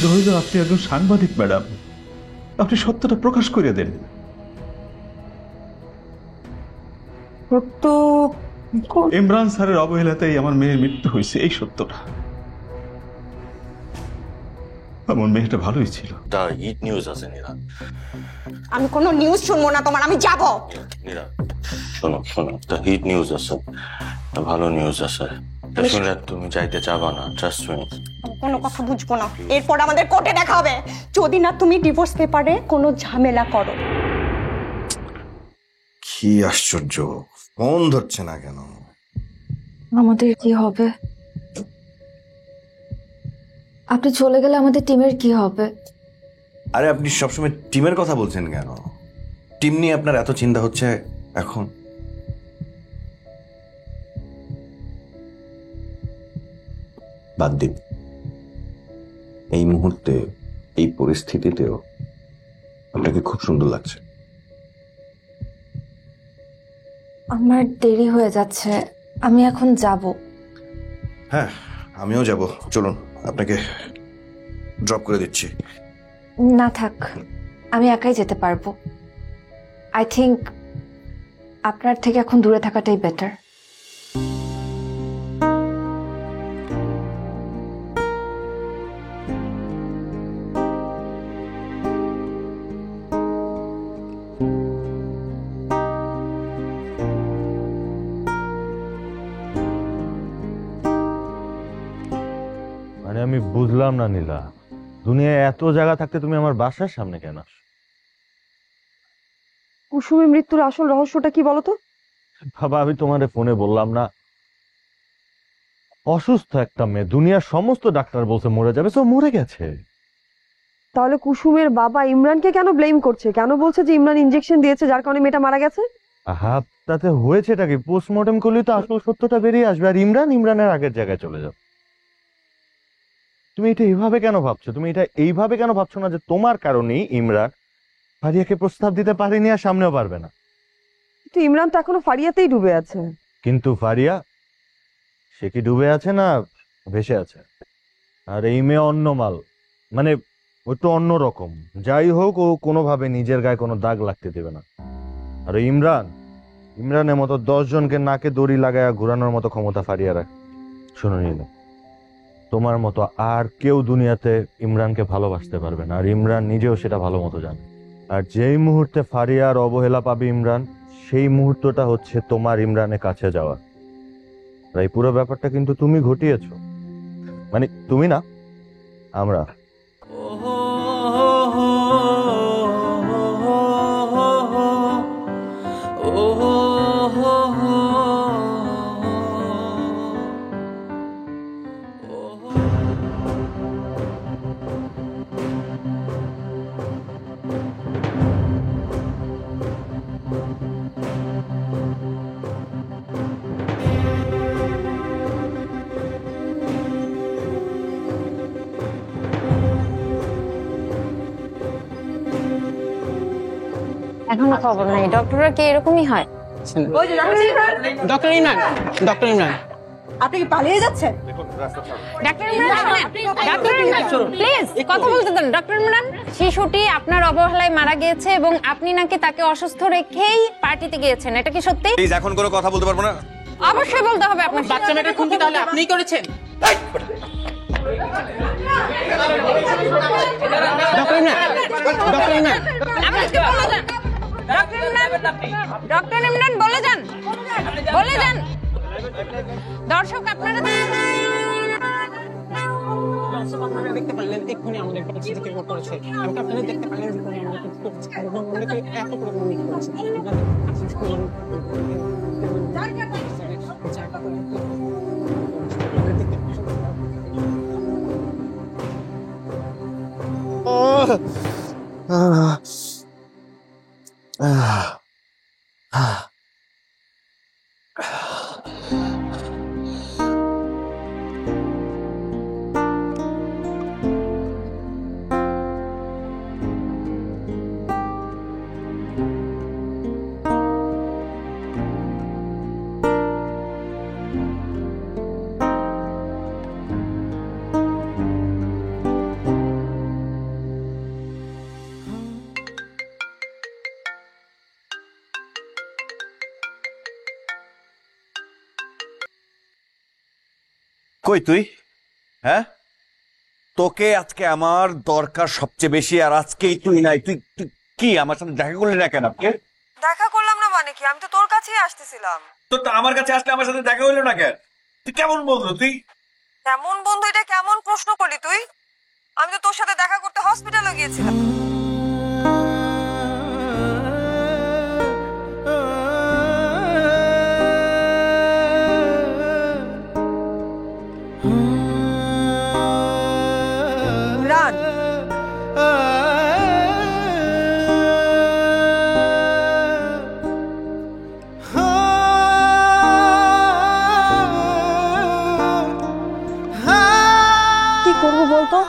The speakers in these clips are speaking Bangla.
আনন্দ হইল আপনি একজন সাংবাদিক ম্যাডাম, আপনি সত্যটা প্রকাশ করে দেন। তো ইমরান স্যারের অবহেলাতেই আমার মেয়ের মৃত্যু হয়েছে, এই সত্যটা। আমার মেয়েটা ভালোই ছিল। তা হিট নিউজ আছে নীরা। আমি কোনো নিউজ শুনবো না তোমার, আমি যাব। নীরা শোনো শোনো, তা হিট নিউজ আছে, ভালো নিউজ আছে। শুনলে তুমি যাইতে চাবা না, ট্রাস্ট মি। কোনো কথা বুঝবো না, এরপর আমাদের কোর্টে দেখা হবে যদি না তুমি ডিভোর্স পেপারে কোনো ঝামেলা করো। কি আশ্চর্য, ফোন ধরছে না কেন? আমাদের কি হবে? আপনি চলে গেলে আমাদের টিমের কি হবে? আরে আপনি সবসময় টিমের কথা বলছেন কেন? টিম নিয়ে আপনার এত চিন্তা হচ্ছে এখন? বাদ দিন, এই মুহূর্তে এই পরিস্থিতিতেও আপনাকে খুব সুন্দর লাগছে। আমার দেরি হয়ে যাচ্ছে, আমি এখন যাব। হ্যাঁ, আমিও যাব, চলুন আপনাকে ড্রপ করে দিচ্ছি। না থাক, আমি একাই যেতে পারবো। আই থিংক আপনার থেকে এখন দূরে থাকাটাই বেটার। মানে আমি বুঝলাম না নীলা, দুনিয়ায় এত জায়গা থাকতে তুমি আমার বাসার সামনে কেন আসো? কুসুমের মৃত্যুর আসল রহস্যটা কি বলতো? বাবা, আমি তোমারে ফোনে বললাম না, অসুস্থ একটা মেয়ে, দুনিয়ার সমস্ত ডাক্তার বলছে মরে যাবে, তো মরে গেছে। তাহলে কুসুমের বাবা ইমরানকে কেন ব্লেম করছে? কেন বলছে যে ইমরান ইনজেকশন দিয়েছে যার কারণে মেয়েটা মারা গেছে? আহা, তাতে হয়েছেটা কি? পোস্টমর্টম করলেই তো আসল সত্যটা বেরিয়ে আসবে, আর ইমরানের আগের জায়গায় চলে যাবে। তুমি এটা এইভাবে কেন ভাবছো? তুমি এটা এইভাবে কেন ভাবছো না যে তোমার কারণেই ইমরান ফারিয়াকে প্রস্তাব দিতে পারেনি আর সামনেও পারবে না? কিন্তু ইমরান তো এখনো ফারিয়াতেই ডুবে আছে। কিন্তু ফারিয়া, সে কি ডুবে আছে না ভেসে আছে? আর এই মেয়ে অন্য মাল, মানে ও একটু অন্যরকম। যাই হোক, ও কোনোভাবে নিজের গায়ে কোনো দাগ লাগতে দেবে না। আর ইমরানের মতো 10 জনকে নাকে দড়ি লাগায়া ঘুরানোর মতো ক্ষমতা ফারিয়া রাখে। শোনো নীলা, তোমার মতো আর কেউ দুনিয়াতে ইমরানকে ভালোবাসতে পারবে না, আর ইমরান নিজেও সেটা ভালো মতো জানে। আর যেই মুহূর্তে ফারিয়ার অবহেলা পাবে ইমরান, সেই মুহূর্তটা হচ্ছে তোমার ইমরানের কাছে যাওয়া। আর এই পুরো ব্যাপারটা কিন্তু তুমি ঘটিয়েছো, মানে তুমি না, আমরা। এখনো খবর নাই। ডক্টররা কি এরকমই হয়? ডক্টর ইমরান, ডক্টর ইমরান, আপনি কি পালিয়ে যাচ্ছেন? Doctor Imran, doctor Imran, please কথা বলতে দেন। ডাক্তার ইমরান, শিশুটি আপনার অবহেলায় মারা গিয়েছে এবং আপনি নাকি তাকে অসুস্থ রেখেই পার্টিতে গিয়েছেন, এটা কি সত্যি? প্লিজ, এখন কোনো কথা বলতে পারবো না। অবশ্যই বলতে হবে আপনার। বাচ্চা মেয়েটার খুন কি তাহলে আপনিই করেছেন? ডক্টর ইমরান, ডক্টর ইমরান, আপনি কি বলে যান? ডক্টর ইমরান বলে যান, বলে যান। দর্শক আপনারা দেখতে পারলেন এক্ষুনি আমাদের পরিচিতি রিপোর্ট করেছে। আমি আপনারা দেখতে পারলেন এক্ষুনি আমাদের পরিচিতি করেছে এবং আমাদেরকে এত করে মনে করেছে। কই তুই? হ্যাঁ, তোকে আজকে আমার দরকার সবচেয়ে বেশি, আর আজকেই তুই নাই। তুই তুই কি আমার সাথে দেখা করলি না কেন? দেখা করলাম না মানে কি? আমি তো তোর কাছেই আসতেছিলাম। তো আমার কাছে আসলে আমার সাথে দেখা হইলো না কেন? তুই কেমন বন্ধু তুই? কেমন বন্ধু, এটা কেমন প্রশ্ন করলি তুই? আমি তো তোর সাথে দেখা করতে হসপিটালে গিয়েছিলাম। ইমরান, কি করবো বলতো?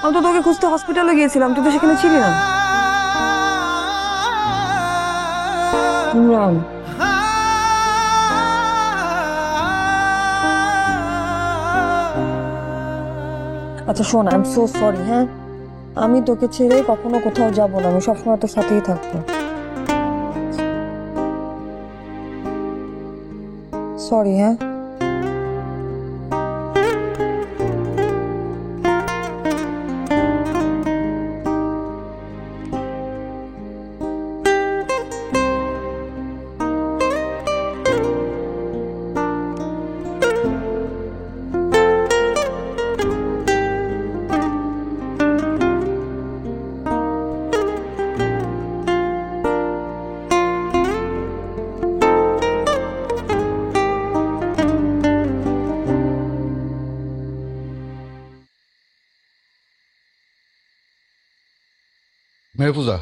আমি তো তোকে খুঁজতে হসপিটালে গিয়েছিলাম, তুই তো সেখানে ছিলি না। ইমরান, আচ্ছা শোন, আই এম সো সরি। হ্যাঁ, আমি তোকে ছেড়ে কখনো কোথাও যাব না, আমি সবসময় তোর সাথেই থাকবো। সরি। হ্যাঁ, মেহফুজা,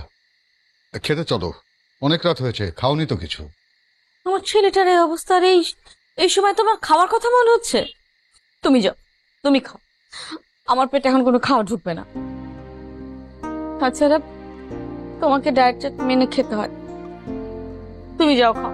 খেতে চলো, অনেক রাত হয়েছে, খাওনি তো কিছু। আমার ছেলেটার এই অবস্থা, আর এই সময় তোমার খাওয়ার কথা মনে হচ্ছে? তুমি যাও, তুমি খাও, আমার পেটে এখন কোনো খাওয়া ঢুকবে না। তাছাড়া তোমাকে ডায়েট চার্ট মেনে খেতে হয়, তুমি যাও খাও।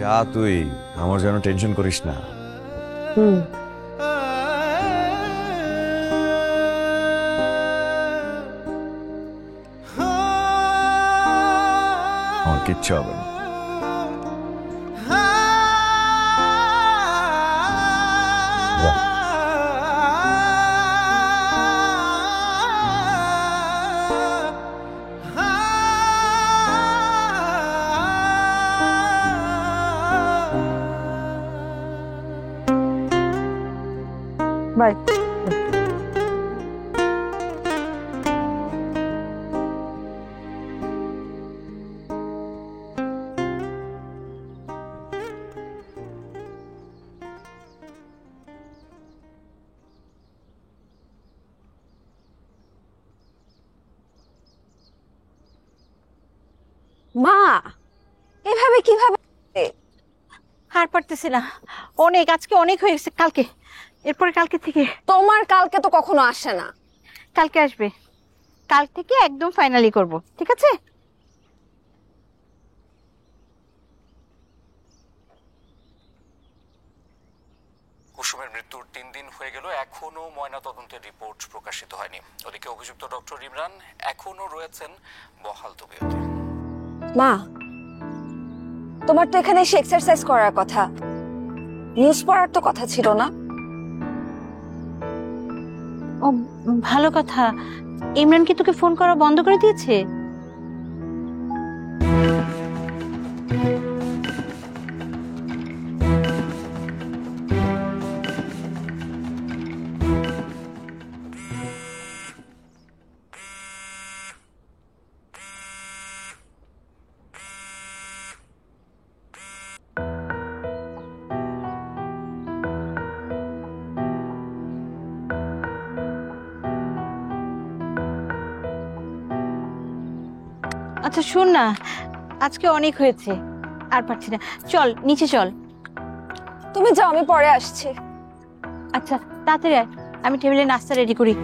যা তুই, আমার যেন টেনশন করিস না। আমার কিচ্ছু হবে না। বাই। মা, এভাবে কিভাবে? আর পারতেছি না, অনেক, আজকে অনেক হয়ে গেছে। কালকে, এরপরে কালকে থেকে। তোমার কালকে তো কখনো আসে না। কালকে আসবে, কাল থেকে একদম ফাইনালি করব, ঠিক আছে? কুসুমের মৃত্যুর 3 দিন হয়ে গেল, এখনো ময়নাতদন্তের রিপোর্ট প্রকাশিত হয়নি। ওদিকে অভিযুক্ত ডক্টর ইমরান এখনো রয়েছেন বহাল তবিয়তে। মা, তোমার তো এখানে এসে এক্সারসাইজ করার কথা, নিউজ পড়ার তো কথা ছিল না? ও ভালো কথা। ইমরান কি তোকে ফোন করা বন্ধ করে দিয়েছে? আচ্ছা শোন না, আজকে অনেক হয়েছে, আর পারছি না, চল নিচে চল। তুমি যাও, আমি পরে আসছি। আচ্ছা তাড়াতাড়ি আয়, আমি টেবিলে নাস্তা রেডি করি।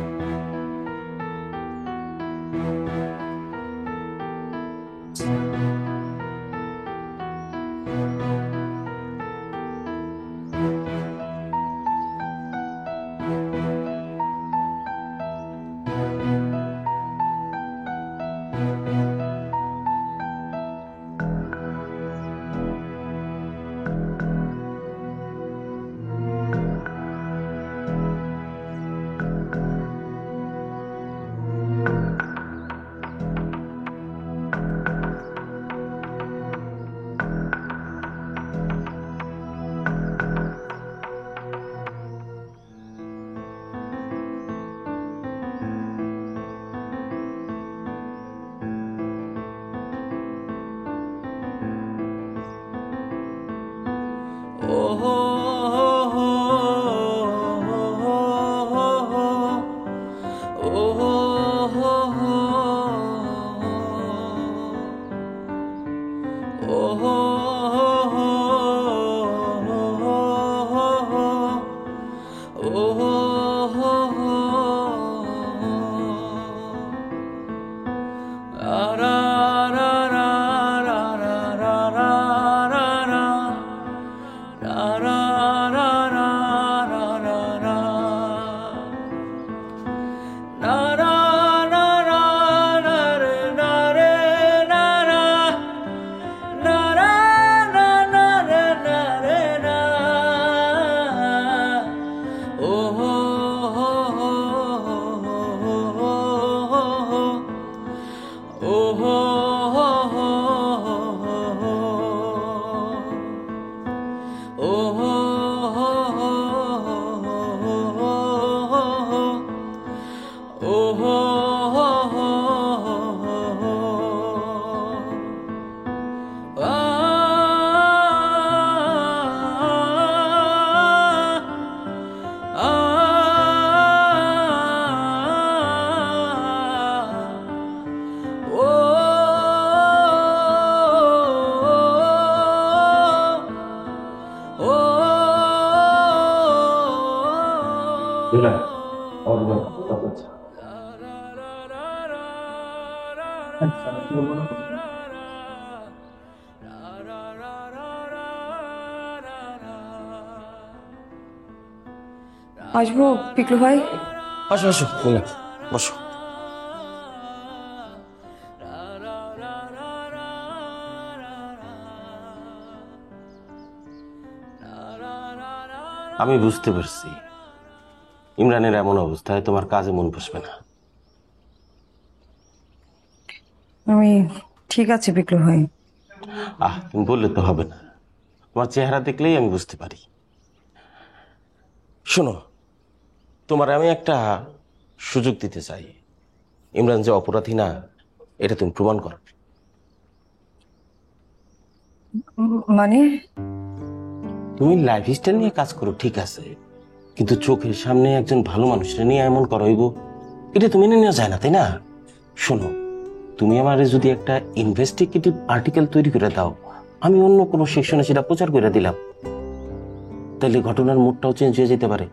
আসবো পিকলু ভাই? আসো আসো বসো। আমি বুঝতে পারছি ইমরানের এমন অবস্থায় তোমার কাজে মন বসবে না। আমি ঠিক আছে পিকলু ভাই। তুমি বললে তো হবে না, তোমার চেহারা দেখলেই আমি বুঝতে পারি। শোনো, তোমার আমি একটা সুযোগ দিতে চাই। ইমরান যে অপরাধী না এটা তুমি প্রমাণ করো। মানে? তুমি লাইফস্টাইল নিয়ে কাজ করো ঠিক আছে, কিন্তু চোখের সামনে একজন ভালো মানুষের নিয়ে এমন করাইব এটা তুমি মেনে নেওয়া যায় না, তাই না? শোনো, তুমি আমারে যদি একটা ইনভেস্টিগেটিভ আর্টিকেল তৈরি করে দাও, আমি অন্য কোনো সেকশনে সেটা প্রচার করে দিলাম, তাহলে ঘটনার মুডটাও চেঞ্জ হয়ে যেতে পারে,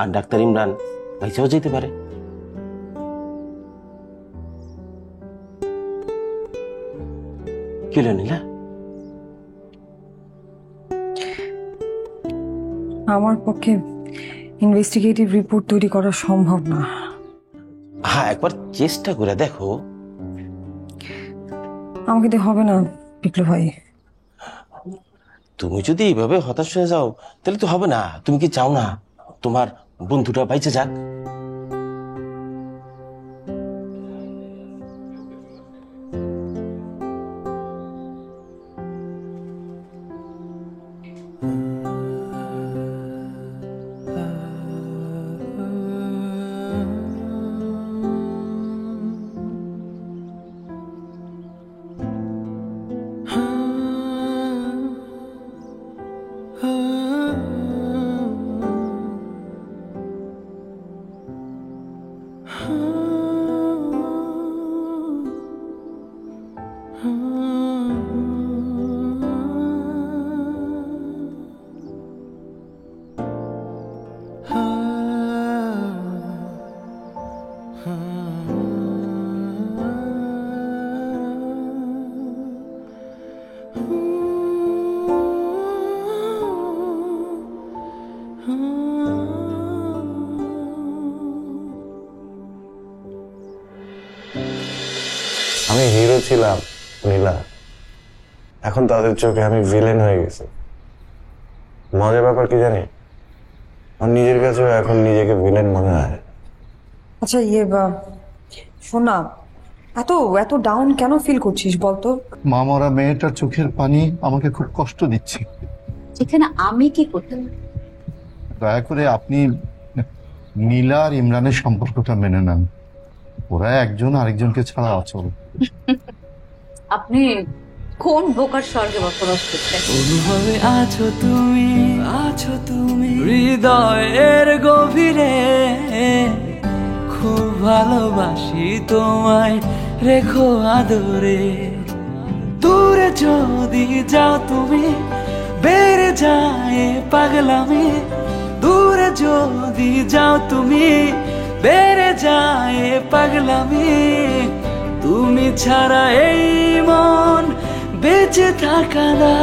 আর ডাক্তার ইমরান বাইচাও যেতে পারে। কি হলো নীলা? আমার পক্ষে ইনভেস্টিগেটিভ রিপোর্ট তৈরি করা সম্ভব না। হ্যাঁ, একবার চেষ্টা করে দেখো। আমাকে দিয়ে হবে না পিকলু ভাই। তুমি যদি এইভাবে হতাশ হয়ে যাও তাহলে তো হবে না। তুমি কি চাও না তোমার বন্ধুটা বাইচে যাক? ছিলাম নীলা, এখন তাদের চোখে আমি ভিলেন হয়ে গেছি। মজার ব্যাপার কি জানি, আমার নিজের কাছেও এখন নিজেকে ভিলেন মনে হয়। আচ্ছা শোন না, এত এত ডাউন কেন ফিল করছিস বলতো? মা মরা মেয়েটার চোখের পানি আমাকে খুব কষ্ট দিচ্ছে। যেখানে আমি কি করতে পারি? দয়া করে আপনি নীলা আর ইমরানের সম্পর্কটা মেনে নেন। ওরা একজন আরেকজনকে ছাড়া অচল। আপনি কোন বোকার স্বর্গে বসবাস করছেন? অনুভবে আছো তুমি হৃদয়ের গভীরে, খুব ভালোবাসি তোমায়, রেখো আদরে। দূরে যদি যাও তুমি, বেড়ে যায় পাগলামি। দূরে যদি যাও তুমি, বেড়ে যায় পাগলামি। তুমি ছাড়া এই মন বেঁচে থাকা না।